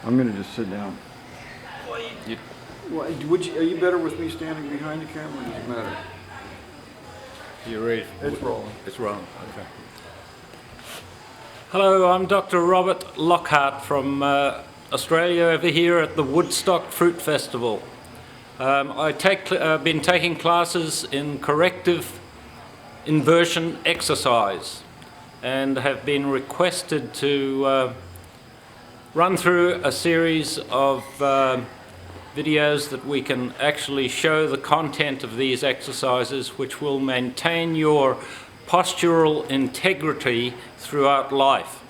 I'm going to just sit down. Are you better with me standing behind the camera? Does it matter? You ready? It's rolling. It's rolling. Okay. Hello, I'm Dr. Robert Lockhart from Australia over here at the Woodstock Fruit Festival. I've been taking classes in corrective inversion exercise and have been requested to run through a series of videos that we can actually show the content of these exercises, which will maintain your postural integrity throughout life.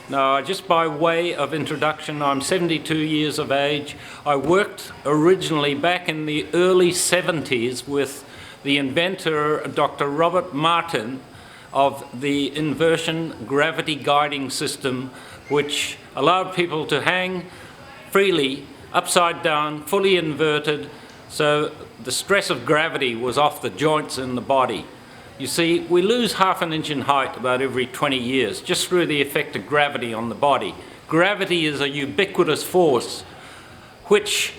Now, just by way of introduction, I'm 72 years of age. I worked originally back in the early 70s with the inventor, Dr. Robert Martin, of the inversion gravity guiding system, which allowed people to hang freely upside down, fully inverted, so the stress of gravity was off the joints in the body. You see, we lose half an inch in height about every 20 years just through the effect of gravity on the body. Gravity is a ubiquitous force which,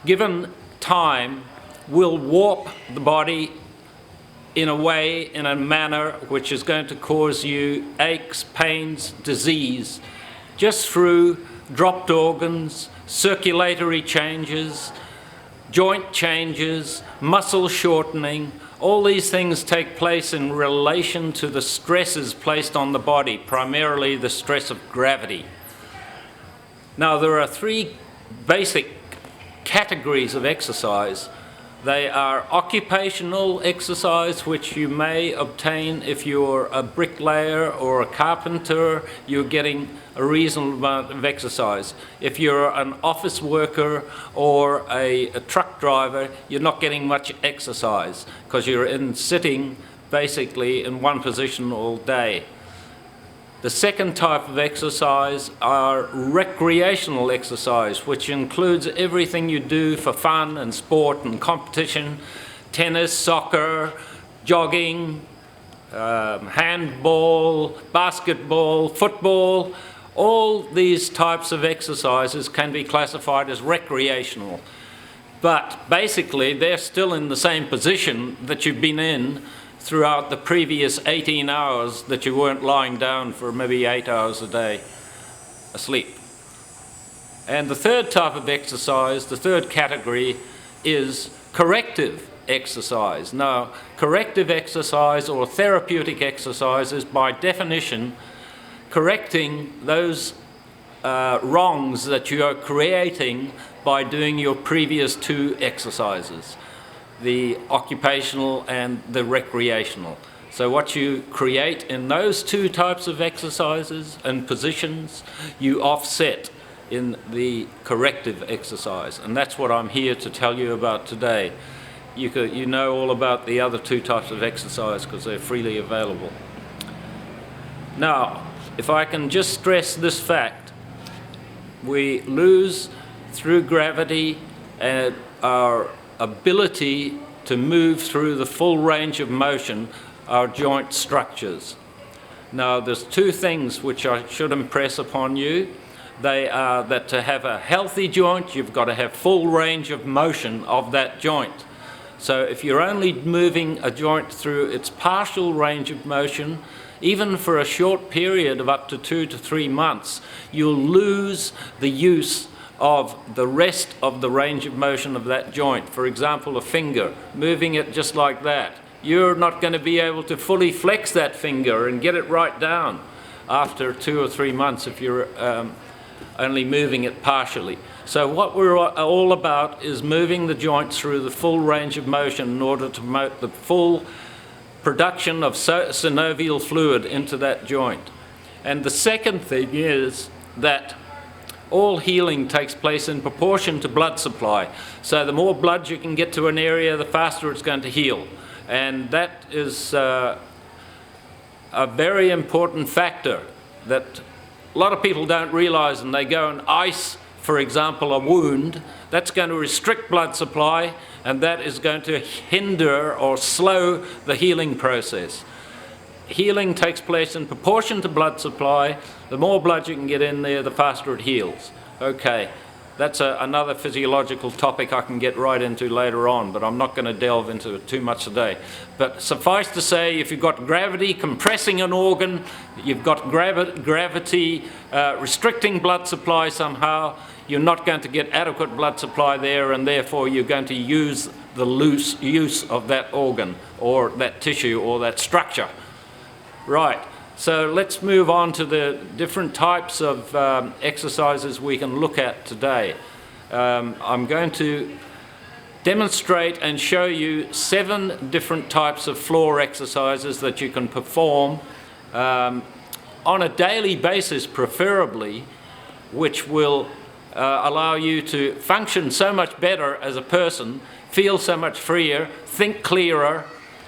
given time, will warp the body in a manner which is going to cause you aches, pains, disease, just through dropped organs, circulatory changes, joint changes, muscle shortening. All these things take place in relation to the stresses placed on the body, primarily the stress of gravity. Now, there are three basic categories of exercise. They are occupational exercise, which you may obtain if you're a bricklayer or a carpenter. You're getting a reasonable amount of exercise. If you're an office worker or a truck driver, you're not getting much exercise because you're sitting basically in one position all day. The second type of exercise are recreational exercise, which includes everything you do for fun and sport and competition: tennis, soccer, jogging, handball, basketball, football. All these types of exercises can be classified as recreational. But basically, they're still in the same position that you've been in throughout the previous 18 hours that you weren't lying down for maybe 8 hours a day asleep. And the third type of exercise, the third category, is corrective exercise. Now, corrective exercise or therapeutic exercise is by definition correcting those wrongs that you are creating by doing your previous two exercises, the occupational and the recreational. So what you create in those two types of exercises and positions, you offset in the corrective exercise. And that's what I'm here to tell you about today. You know all about the other two types of exercise because they're freely available. Now, if I can just stress this fact, we lose through gravity our ability to move through the full range of motion our joint structures. Now, there's two things which I should impress upon you. They are that to have a healthy joint, you've got to have full range of motion of that joint. So if you're only moving a joint through its partial range of motion, even for a short period of up to 2 to 3 months, you'll lose the use of the rest of the range of motion of that joint. For example, a finger, moving it just like that. You're not going to be able to fully flex that finger and get it right down after 2 or 3 months if you're only moving it partially. So what we're all about is moving the joints through the full range of motion in order to promote the full production of synovial fluid into that joint. And the second thing is that all healing takes place in proportion to blood supply. So the more blood you can get to an area, the faster it's going to heal. And that is a very important factor that a lot of people don't realize, and they go and ice, for example, a wound. That's going to restrict blood supply, and that is going to hinder or slow the healing process. Healing takes place in proportion to blood supply. The more blood you can get in there, the faster it heals. Okay, that's another physiological topic I can get right into later on, but I'm not going to delve into it too much today. But suffice to say, if you've got gravity compressing an organ, you've got gravity restricting blood supply somehow, you're not going to get adequate blood supply there, and therefore you're going to use the loose use of that organ or that tissue or that structure. Right. So let's move on to the different types of exercises we can look at today. I'm going to demonstrate and show you 7 different types of floor exercises that you can perform on a daily basis preferably, which will allow you to function so much better as a person, feel so much freer, think clearer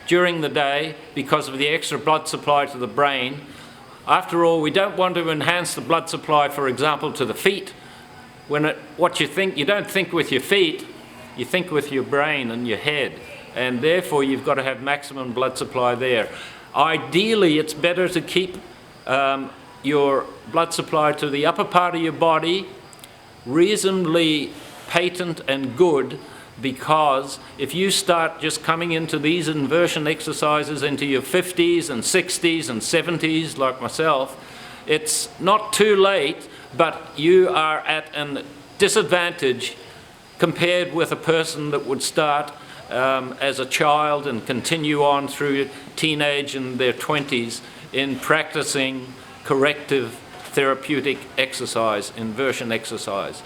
during the day because of the extra blood supply to the brain. After all, we don't want to enhance the blood supply, for example, to the feet. What you think, you don't think with your feet, you think with your brain and your head, and therefore you've got to have maximum blood supply there. Ideally, it's better to keep your blood supply to the upper part of your body reasonably patent and good, because if you start just coming into these inversion exercises into your 50s and 60s and 70s like myself, it's not too late, but you are at a disadvantage compared with a person that would start as a child and continue on through teenage and their 20s in practicing corrective therapeutic exercise, inversion exercise.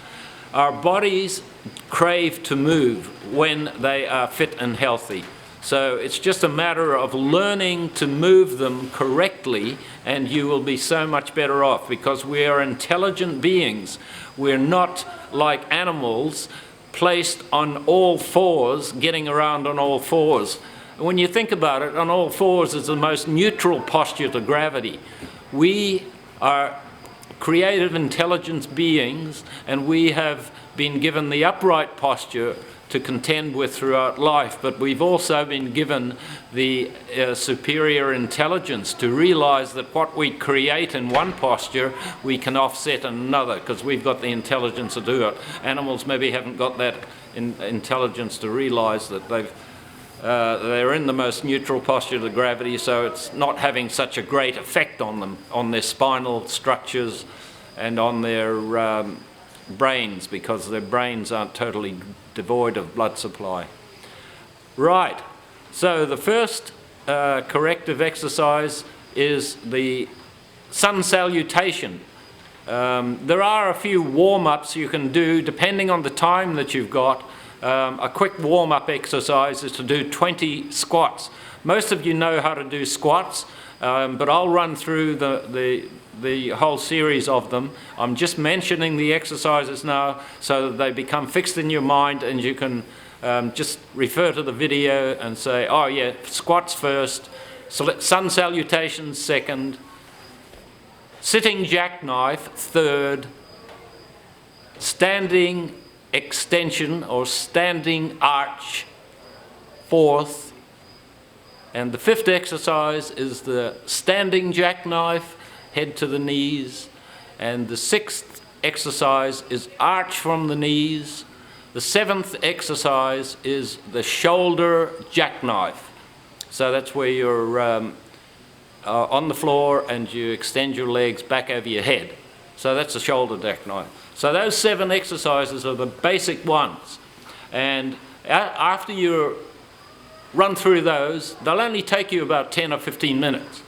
Our bodies crave to move when they are fit and healthy. So it's just a matter of learning to move them correctly, and you will be so much better off, because we are intelligent beings. We're not like animals placed on all fours, getting around on all fours. When you think about it, on all fours is the most neutral posture to gravity. We are creative intelligence beings, and we have been given the upright posture to contend with throughout life, but we've also been given the superior intelligence to realize that what we create in one posture we can offset in another, because we've got the intelligence to do it. Animals maybe haven't got that intelligence to realize that they're in the most neutral posture to gravity, so it's not having such a great effect on them, on their spinal structures and on their brains, because their brains aren't totally devoid of blood supply. Right, so the first corrective exercise is the sun salutation. There are a few warm-ups you can do depending on the time that you've got. A quick warm-up exercise is to do 20 squats. Most of you know how to do squats, but I'll run through the whole series of them. I'm just mentioning the exercises now so that they become fixed in your mind, and you can just refer to the video and say, oh yeah, squats first, sun salutations second, sitting jackknife third, standing extension or standing arch fourth, and the 5th exercise is the standing jackknife, head to the knees, and the 6th exercise is arch from the knees. The 7th exercise is the shoulder jackknife. So that's where you're on the floor and you extend your legs back over your head. So that's the shoulder jackknife. So those 7 exercises are the basic ones. And after you run through those, they'll only take you about 10 or 15 minutes.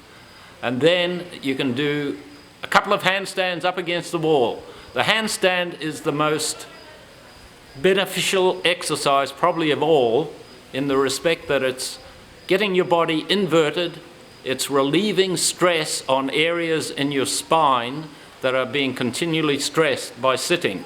And then you can do a couple of handstands up against the wall. The handstand is the most beneficial exercise probably of all, in the respect that it's getting your body inverted, it's relieving stress on areas in your spine that are being continually stressed by sitting.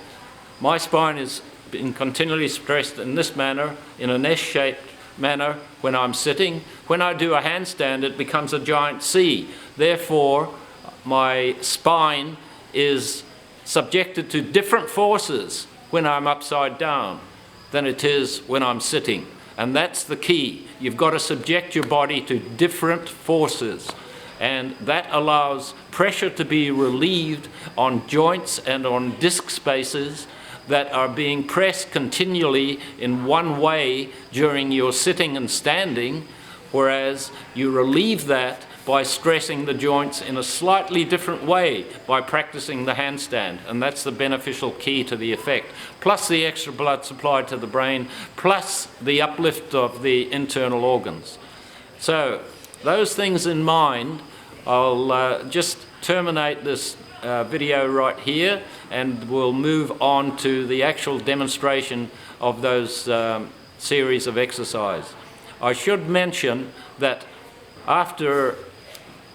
My spine is being continually stressed in this manner, in an S-shaped manner when I'm sitting. When I do a handstand, it becomes a giant C. Therefore, my spine is subjected to different forces when I'm upside down than it is when I'm sitting. And that's the key. You've got to subject your body to different forces. and that allows pressure to be relieved on joints and on disc spaces that are being pressed continually in one way during your sitting and standing, whereas you relieve that by stressing the joints in a slightly different way by practicing the handstand, and that's the beneficial key to the effect, plus the extra blood supply to the brain, plus the uplift of the internal organs. So those things in mind, I'll just terminate this video right here, and we'll move on to the actual demonstration of those series of exercise. I should mention that after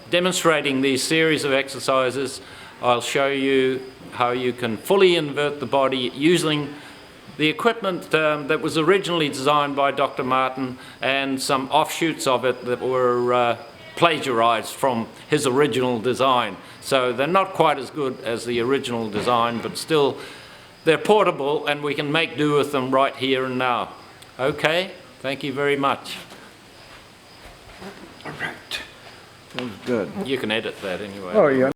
demonstrating these series of exercises, I'll show you how you can fully invert the body using the equipment that was originally designed by Dr. Martin and some offshoots of it that were plagiarized from his original design. So they're not quite as good as the original design, but still they're portable and we can make do with them right here and now. Okay, thank you very much. All right. That was good. You can edit that anyway. Oh, yeah.